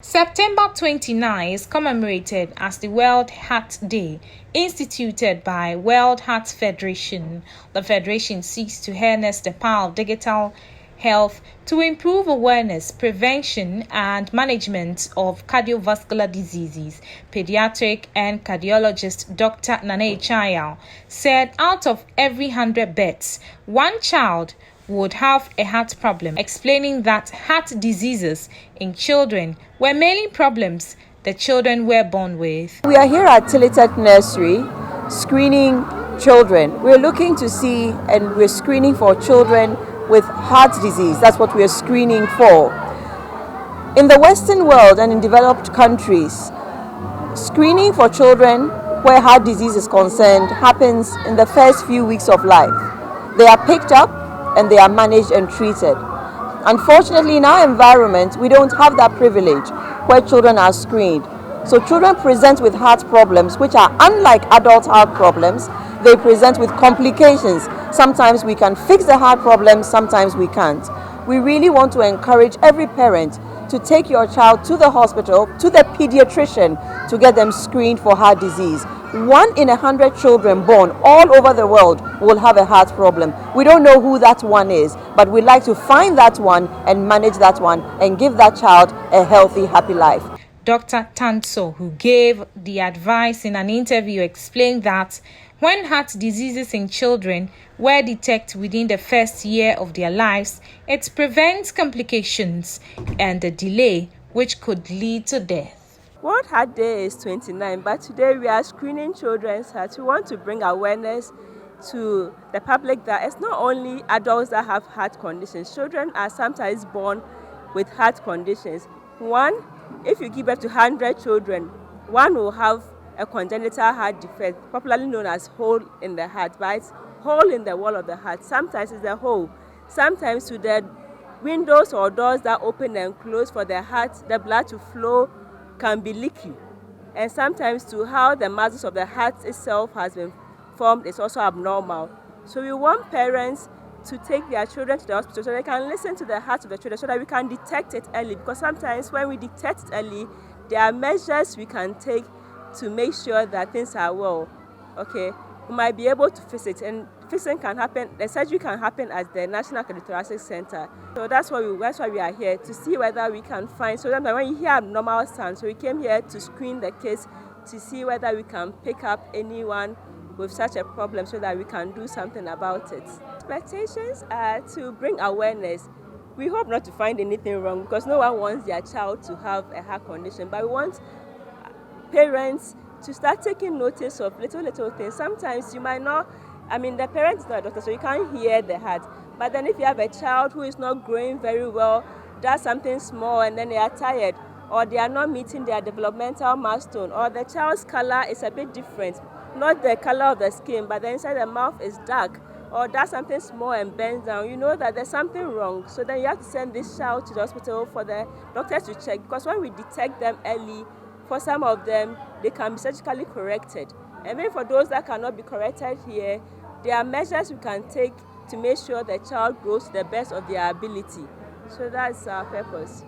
September 29 is commemorated as the World Heart Day, instituted by World Heart Federation. The federation seeks to harness the power of digital health to improve awareness, prevention, and management of cardiovascular diseases. Pediatric and cardiologist Dr. Nana Chayao said out of every 100 births, one child would have a heart problem, explaining that heart diseases in children were mainly problems the children were born with. We are here at Telitet Nursery screening children. We're looking to see and we're screening for children with heart disease. That's what we're screening for. In the Western world and in developed countries, screening for children where heart disease is concerned happens in the first few weeks of life. They are picked up and they are managed and treated. Unfortunately, in our environment, we don't have that privilege where children are screened. So children present with heart problems, which are unlike adult heart problems. They present with complications. Sometimes we can fix the heart problem, sometimes we can't. We really want to encourage every parent to take your child to the hospital, to the pediatrician, to get them screened for heart disease. 1 in 100 children born all over the world will have a heart problem. We don't know who that one is, but we'd like to find that one and manage that one and give that child a healthy, happy life. Dr. Tanso, who gave the advice in an interview, explained that when heart diseases in children were detected within the first year of their lives, it prevents complications and a delay which could lead to death. World Heart Day is 29, but today we are screening children's hearts. We want to bring awareness to the public that it's not only adults that have heart conditions. Children are sometimes born with heart conditions. If you give birth to 100 children, one will have a congenital heart defect, popularly known as hole in the heart, but it's hole in the wall of the heart. Sometimes it's a hole. Sometimes to the windows or doors that open and close for the heart, the blood to flow can be leaky. And sometimes to how the muscles of the heart itself has been formed is also abnormal. So we want parents to take their children to the hospital so they can listen to the heart of the children so that we can detect it early. Because sometimes when we detect it early, there are measures we can take to make sure that things are well. Okay, we might be able to fix it, and fixing can happen. The surgery can happen at the National Cardiothoracic Center. So that's why we are here, to see whether we can find. So sometimes when you hear abnormal sounds, so we came here to screen the case to see whether we can pick up anyone with such a problem so that we can do something about it. Expectations are to bring awareness. We hope not to find anything wrong because no one wants their child to have a heart condition, but we want parents to start taking notice of little things. Sometimes you might not, the parent is not a doctor, so you can't hear the heart. But then if you have a child who is not growing very well, does something small and then they are tired, or they are not meeting their developmental milestone, or the child's color is a bit different, not the color of the skin, but the inside the mouth is dark, or does something small and bends down, you know that there's something wrong. So then you have to send this child to the hospital for the doctors to check, because when we detect them early, for some of them, they can be surgically corrected. And then for those that cannot be corrected here, there are measures we can take to make sure the child grows to the best of their ability. So that's our purpose.